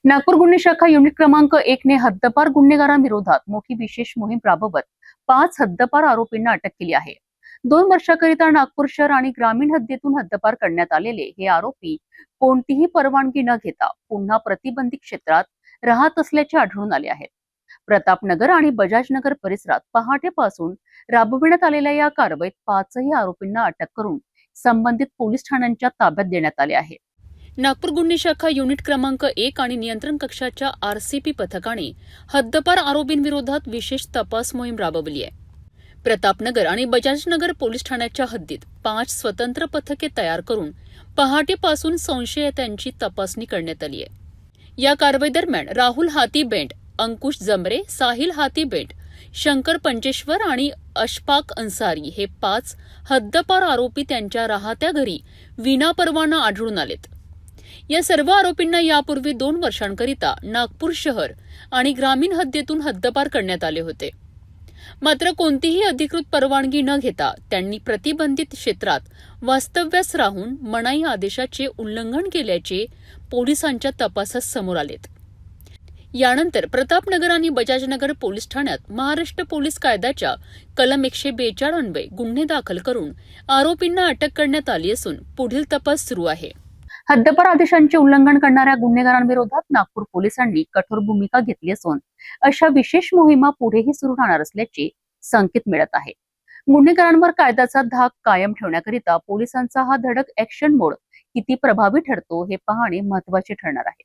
नागपूर गुन्हे शाखा युनिट क्रमांक 1 ने हद्दपार गुन्हेगारांविरोधात मोठी विशेष मोहीम राबवत 5 हद्दपार आरोपींना अटक केली आहे। 2 वर्षाकरिता नागपूर शहर आणि ग्रामीण हद्दीतून हद्दपार करण्यात आलेले हे आरोपी कोणतीही परवानगी न घेता पुन्हा प्रतिबंधित क्षेत्रात राहत असल्याचे आढळून आले आहे। प्रतापनगर आणि बजाजनगर परिसरात पहाटेपासून राबविण्यात आलेल्या या कारवाईत 5ही आरोपींना अटक करून संबंधित पोलीस ठाण्यांच्या ताब्यात देण्यात आले आहे। नागपूर गुन्हे शाखा युनिट क्रमांक 1 आणि नियंत्रण कक्षाच्या आरसीपी पथकाने हद्दपार आरोपींविरोधात विशेष तपास मोहीम राबवली आहे। प्रतापनगर आणि बजाजनगर पोलीस ठाण्याच्या हद्दीत 5 स्वतंत्र पथके तयार करून पहाटेपासून संशयितांची तपासणी करण्यात आली आहे। या कारवाई दरम्यान राहुल हाती बेंड, अंकुश जमरे, साहिल हाती बेंड, शंकर पंचेश्वर आणि अशफाक अन्सारी हे 5 हद्दपार आरोपी त्यांच्या राहत्या घरी विनापरवाना आढळून आलेत। या सर्व आरोपींना यापूर्वी 2 वर्षांकरिता नागपूर शहर आणि ग्रामीण हद्दीतून हद्दपार करण्यात आले होते। मात्र कोणतीही अधिकृत परवानगी न घेता त्यांनी प्रतिबंधित क्षेत्रात वास्तव्यास राहून मनाई आदेशाचे उल्लंघन केल्याचे पोलिसांच्या तपासात समोर आलेत। यानंतर प्रतापनगर आणि बजाजनगर पोलीस ठाण्यात महाराष्ट्र पोलीस कायद्याच्या कलम 142 अन्वये गुन्हे दाखल करून आरोपींना अटक करण्यात आली असून पुढील तपास सुरू आहे। हद्दपार आदेशांचे उल्लंघन करणाऱ्या गुन्हेगारांविरोधात नागपूर पोलिसांनी कठोर भूमिका घेतली असून अशा विशेष मोहिमा पुढेही सुरू राहणार असल्याचे संकेत मिळत आहे। गुन्हेगारांवर कायद्याचा धाक कायम ठेवण्याकरिता पोलिसांचा हा धडक ऍक्शन मोड किती प्रभावी ठरतो हे पाहणे महत्त्वाचे ठरणार आहे।